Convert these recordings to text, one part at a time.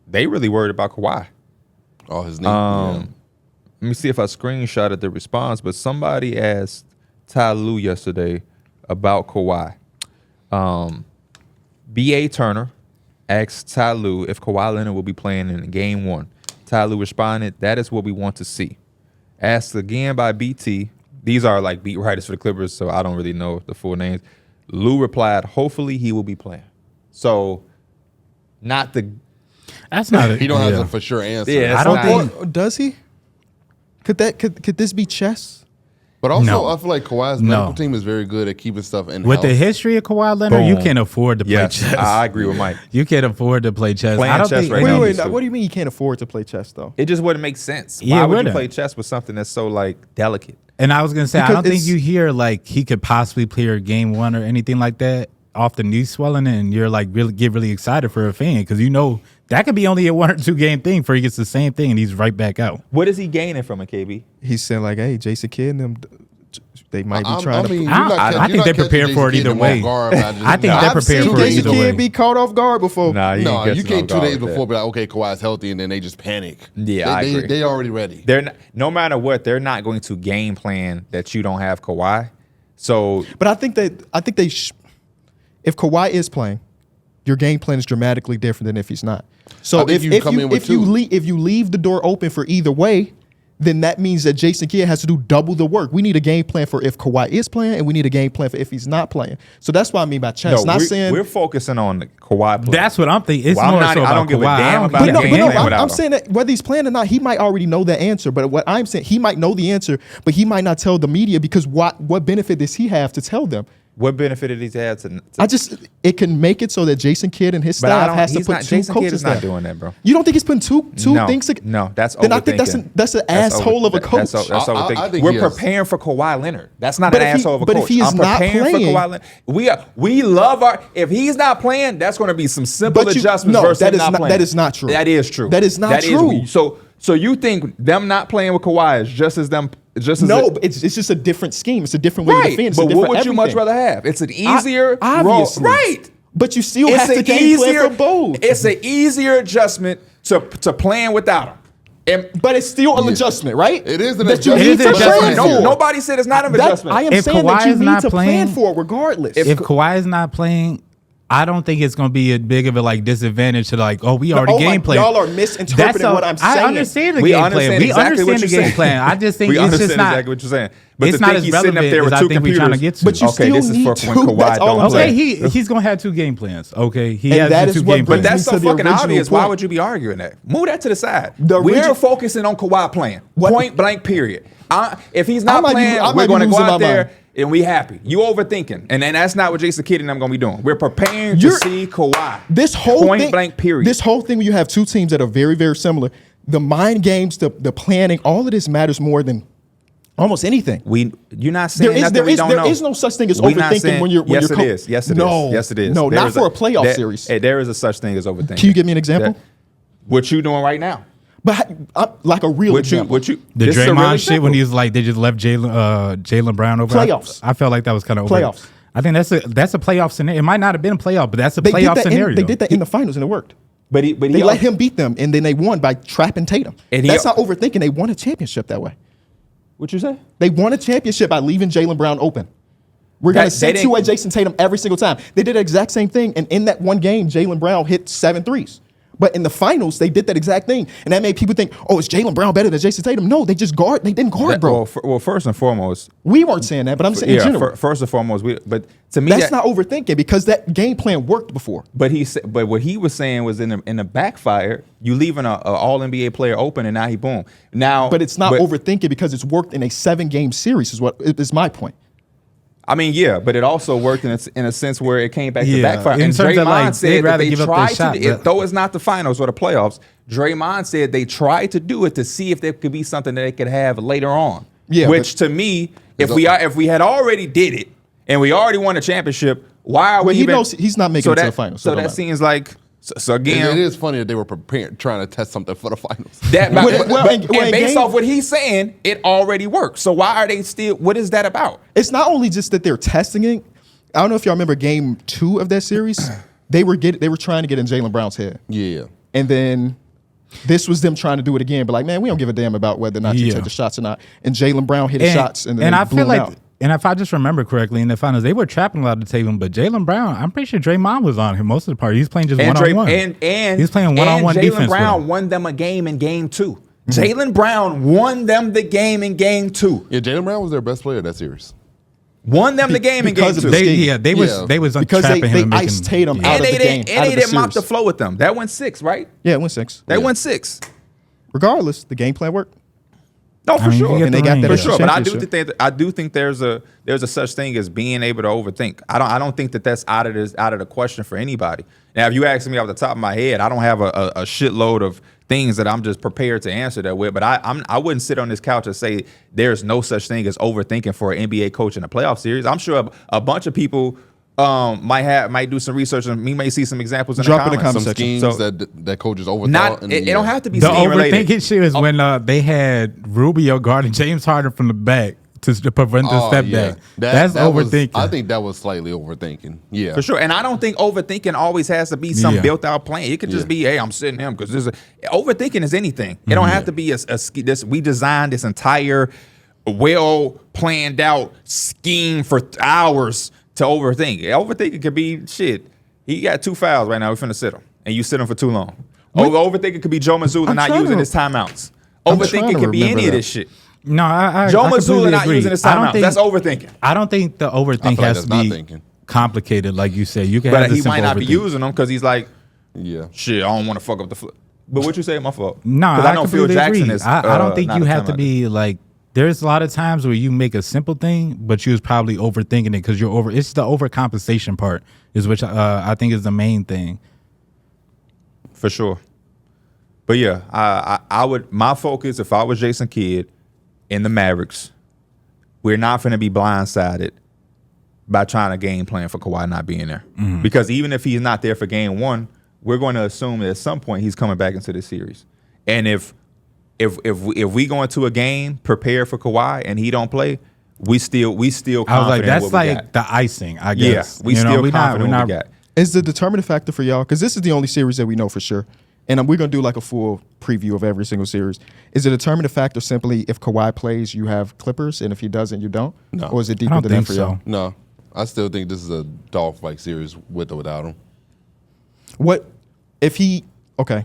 they really worried about Kawhi. Oh, his knee. Let me see if I screenshotted the response, but somebody asked Ty Lue yesterday about Kawhi. B.A. Turner asked Ty Lue if Kawhi Leonard will be playing in Game 1. Ty Lue responded, "That is what we want to see." Asked again by BT. These are like beat writers for the Clippers, so I don't really know the full names. Lue replied, "Hopefully he will be playing." So, not the... That's not it. He don't have a for sure answer. Yeah, I don't think... Or does he? Could this be chess? But also, No. I feel like Kawhi's medical team is very good at keeping stuff in With the history of Kawhi Leonard, you can't afford to play chess. I agree with Mike. You can't afford to play chess. Playing I don't chess think. right Wait, now. wait. What do you mean you can't afford to play chess though? It just wouldn't make sense. Yeah, Why would you wouldn't. play chess with something that's so like delicate? And I was gonna say, I Because don't think it's- you hear like he could possibly play a Game 1 or anything like that off the knee swelling, and you're like get really excited for a fan because you know that could be only a 1 or 2 game thing for he gets the same thing and he's right back out. What is he gaining from it, KB? He's saying like, hey, Jason Kidd and them, they might be trying to. I think they're prepared for it either way. I think they're prepared for it Jason either way. Kidd be caught off guard before. Nah, No, you get can't 2 off days guard with before that. be like, okay, Kawhi's healthy, and then they just panic. Yeah, I agree. They already ready. They're not, no matter what, they're not going to game plan that you don't have Kawhi. So, But I think they if Kawhi is playing, your game plan is dramatically different than if he's not. So I think you come in with two. if you leave the door open for either way, then that means that Jason Kidd has to do double the work. We need a game plan for if Kawhi is playing, and we need a game plan for if he's not playing. So that's what I mean by chess. no, Not saying we're focusing on the Kawhi play. That's what I'm thinking. It's Well, I'm more not- so I about don't give a Kawhi. damn I about don't the think game they no, plan I'm, without I'm him. saying that whether he's playing or not, he might already know the answer. But what I'm saying, he might know the answer, but he might not tell the media because what benefit does he have to tell them? What benefit did he have to It can make it so that Jason Kidd and his But I staff don't- has to he's put not- 2 Jason Kidd coaches is not there. doing that, bro. You don't think he's putting two No, things? no, that's then I think overthinking. that's an asshole of a coach. That's I overthinking. think We're he has- preparing for Kawhi Leonard. That's not But an if he- asshole of a but coach. if he is I'm not preparing playing- for Kawhi Leonard. We love our. If he's not playing, that's going to be some simple adjustments versus that is not playing. that is not true. That is true. That is not true. So you think them not playing with Kawhi is just as them? Just as No, but it's just a different scheme. It's a different way to right. defend. It's But a what different would you much everything. rather have? It's an easier role, Obviously. right? But you still It's have to an game plan for both. It's an easier adjustment to playing without him. But it's still an adjustment, right? It is an that you adjustment. need It is to an plan adjustment. for. Nobody said it's not an That- adjustment. I am If saying that Kawhi you is need not to plan playing- for it regardless. If Kawhi is not playing, I don't think it's going to be a big of a like disadvantage to like, oh, we already game plan. Y'all are misinterpreting what I'm saying. I understand the We game understand plan. We exactly understand what the you're game saying. plan. I just think we it's understand just not. exactly what you're saying. But It's to not think as he's sitting up relevant there as with I 2 think we're computers. trying to get to. But you Okay, still this is need for two. when Kawhi That's all don't I'm play. saying. He's going to have 2 game plans. Okay, he And has that the is 2 what game brings But plans. that's me so to the fucking original obvious. Why point. would you be arguing that? Move that to the side. The We're origi- focusing on Kawhi playing. What- Point blank, period. If he's I not might be- playing, I might we're be going to go losing out my there mind. and we happy. You overthinking. And then that's not what Jason Kidd and I'm going to be doing. We're preparing to You're- see Kawhi. This whole point thing, blank, period. This whole thing, when you have 2 teams that are very, very similar, the mind games, the planning, all of this matters more than almost anything. You're not saying nothing we don't know. There is no such thing as We not overthinking saying- when you're yes, you're it is. Yes, it is. No, Yes, it is. No, There not is for a playoff there- series. There is a such thing as overthinking. Can you give me an example? What you doing right now? But like a real example. The The Draymond shit when he was like they just left Jaylen Brown over. Playoffs. I felt like that was kind of over. Playoffs. I think that's a playoff scenario. It might not have been a playoff, but that's a They did playoff that scenario. they did that in the finals and it worked. But he They let him beat them and then they won by trapping Tatum. And he- That's not overthinking. They won a championship that way. What you say? They won a championship by leaving Jaylen Brown open. We're going to They send didn't- 2 at Jason Tatum every single time. They did the exact same thing. And in that one game, Jaylen Brown hit 7 threes. But in the finals, they did that exact thing. And that made people think, oh, is Jaylen Brown better than Jason Tatum? No, they didn't guard, bro. Well, first and foremost, We weren't saying that, but I'm saying in general. First and foremost, but to me, That's not overthinking because that game plan worked before. But what he was saying was in the backfire, you leaving a all NBA player open, and now he boom. Now, But it's not overthinking because it's worked in a 7-game series is my point. I mean, yeah, but it also worked in a sense where it came back to Yeah, backfire. in And terms of, Draymond like, said they'd that rather they give up tried their shot, to, but- though it's not the finals or the playoffs, Draymond said they tried to do it to see if there could be something that they could have later on. Yeah, which to me, if we had already did it and we already won a championship, why are we he even? knows he's not making it to the finals, so So it don't that matter. seems like so again. It is funny that they were preparing, trying to test something for the finals. That, and based game- off what he's saying, it already worked. So why are they still? What is that about? It's not only just that they're testing it. I don't know if y'all remember game 2 of that series. They were trying to get in Jaylen Brown's head. Yeah. And then this was them trying to do it again, but like, man, we don't give a damn about whether or not you take the shots or not. And Jaylen Brown hit his shots, and then I blew feel him like, out. and if I just remember correctly, in the finals, they were trapping a lot of Tatum, but Jaylen Brown, I'm pretty sure Draymond was on him most of the part. He's playing just one-on-one. And he's playing one-on-one defense. Jaylen Brown won them a game in game 2. Jaylen Brown won them the game in game 2. Yeah, Jaylen Brown was their best player that series. Won them the game in game 2. They was because trapping they him. iced Tatum out And of the game. and they didn't mop the flow with them. That went 6, right? Yeah, it went 6. They went 6. Regardless, the game plan worked. No, for sure. And they got that for sure. But I do championship. think there's a such thing as being able to overthink. I don't think that's out of the question for anybody. Now, if you ask me off the top of my head, I don't have a shitload of things that I'm just prepared to answer that with. But I wouldn't sit on this couch and say there's no such thing as overthinking for an NBA coach in a playoff series. I'm sure a bunch of people might do some research, and we may see some examples in the comments. Some schemes that coaches overthought. It don't have to be the scheme related. overthinking shit is when they had Rubio guarding James Harden from the back to prevent the step back. That's overthinking. I think that was slightly overthinking. Yeah, for sure. And I don't think overthinking always has to be some built out plan. It could just be, hey, I'm sitting him because overthinking is anything. It don't have to be we designed this entire well planned out scheme for hours to overthink. Overthinking could be shit. He got 2 fouls right now. We're finna sit him, and you sit him for too long. Overthinking could be Joe Mazzulla not using his timeouts. Overthinking could be any of this shit. No, Joe I Mazzulla not agree. using his timeouts. That's overthinking. I don't think the overthink has to be complicated, like you said. You can, but he might not be using them because he's like, shit, I don't want to fuck up the flip. But what you say, my fault? No, I know Phil Jackson agree. is. I don't think you have to be like. There's a lot of times where you make a simple thing, but you was probably overthinking it because you're over. It's the overcompensation part, is which I think is the main thing. For sure. But yeah, I would. My focus, if I was Jason Kidd in the Mavericks, we're not going to be blindsided by trying to game plan for Kawhi not being there. Because even if he's not there for game 1, we're going to assume that at some point he's coming back into the series. And if we go into a game prepared for Kawhi and he don't play, we still confident. I was like, that's in what we like got. the icing, I guess. Yeah, we still confident in what we got. Is the determining factor for y'all, because this is the only series that we know for sure, and we're going to do like a full preview of every single series. Is the determining factor simply if Kawhi plays, you have Clippers, and if he doesn't, you don't? No. Or is it deeper than that for y'all? No. I still think this is a dog-like series with or without him. What if he – okay.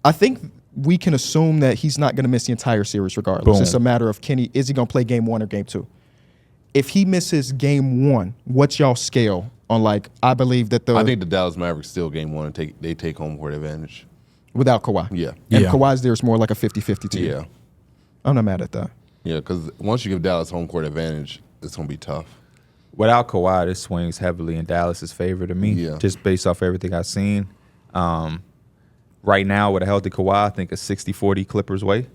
I think we can assume that he's not going to miss the entire series regardless. Boom. It's a matter of is he going to play game 1 or game 2? If he misses game 1, what's y'all scale on like – I believe that I think the Dallas Mavericks still game 1 and they take home court advantage. Without Kawhi. Yeah. And Kawhi's there is more like a 50-50 team. Yeah. I'm not mad at that. Yeah, because once you give Dallas home court advantage, it's going to be tough. Without Kawhi, this swings heavily in Dallas's favor to me, just based off everything I've seen. Right now, with a healthy Kawhi, I think a 60-40 Clippers way. I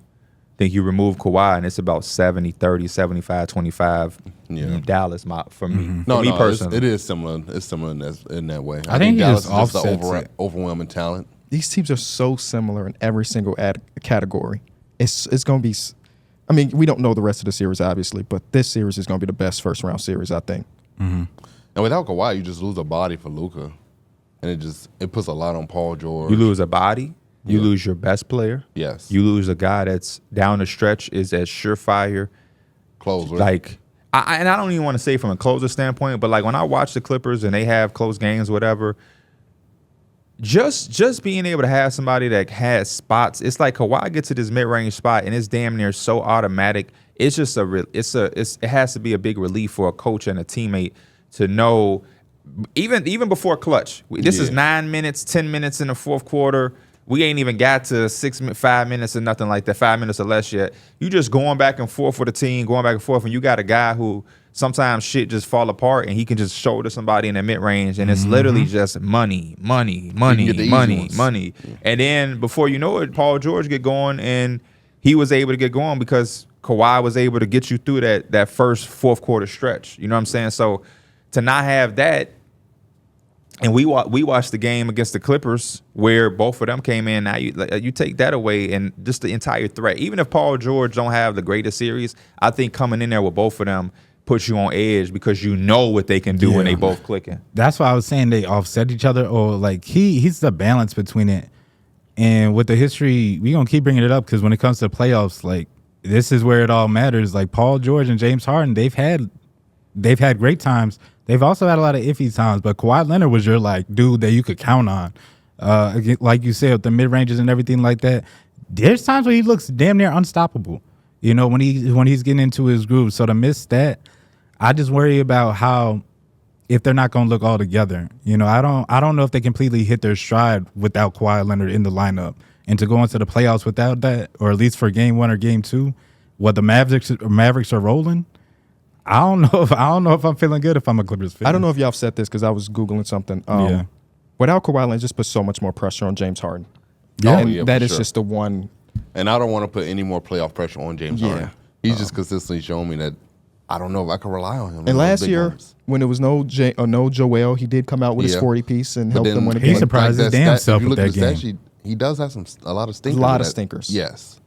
think you remove Kawhi, and it's about 70-30, 75-25 Dallas for me. For me personally. It is similar. It's similar in that way. I think Dallas just is just the overwhelming talent. These teams are so similar in every single category. It's going to be – I mean, we don't know the rest of the series, obviously, but this series is going to be the best first-round series, I think. And without Kawhi, you just lose a body for Luka. And it puts a lot on Paul George. You lose a body. You lose your best player. Yes. You lose a guy that's down the stretch is as surefire. Closer. Like, I don't even want to say from a closer standpoint, but like when I watch the Clippers and they have close games, whatever, just being able to have somebody that has spots, it's like Kawhi gets to this mid-range spot and it's damn near so automatic. It's just it has to be a big relief for a coach and a teammate to know, even before clutch. This is 9 minutes, 10 minutes in the fourth quarter. We ain't even got to 5 minutes or nothing like that, 5 minutes or less yet. You just going back and forth with the team, going back and forth, and you got a guy who sometimes shit just fall apart and he can just shoulder somebody in the mid-range and it's literally just money. And then before you know it, Paul George get going and he was able to get going because Kawhi was able to get you through that first fourth quarter stretch. You know what I'm saying? So to not have that, and we watched the game against the Clippers where both of them came in. Now you take that away and just the entire threat. Even if Paul George don't have the greatest series, I think coming in there with both of them puts you on edge because you know what they can do when they both clicking. That's why I was saying they offset each other, or like he's the balance between it. And with the history, we gonna keep bringing it up because when it comes to playoffs, like this is where it all matters. Like Paul George and James Harden, they've had great times. They've also had a lot of iffy times, but Kawhi Leonard was your like dude that you could count on. Like you said, with the mid ranges and everything like that. There's times where he looks damn near unstoppable. You know, when he's getting into his groove. So to miss that, I just worry about how if they're not going to look all together. You know, I don't know if they completely hit their stride without Kawhi Leonard in the lineup, and to go into the playoffs without that, or at least for game 1 or game 2, what the Mavericks are rolling. I don't know if I'm feeling good if I'm a Clippers fan. I don't know if y'all have said this because I was Googling something. Without Kawhi Leonard, just put so much more pressure on James Harden. Yeah. And yeah, that for is sure. just the one. And I don't want to put any more playoff pressure on James Harden. He's just consistently showing me that I don't know if I can rely on him. in And those last big year, moments. when it was no Joel, he did come out with his Yeah. 40 piece and But help then them win a He game. surprised his damn self if you with look at that the stat sheet, he does have a lot of stinkers. A lot with of that. stinkers. Yes.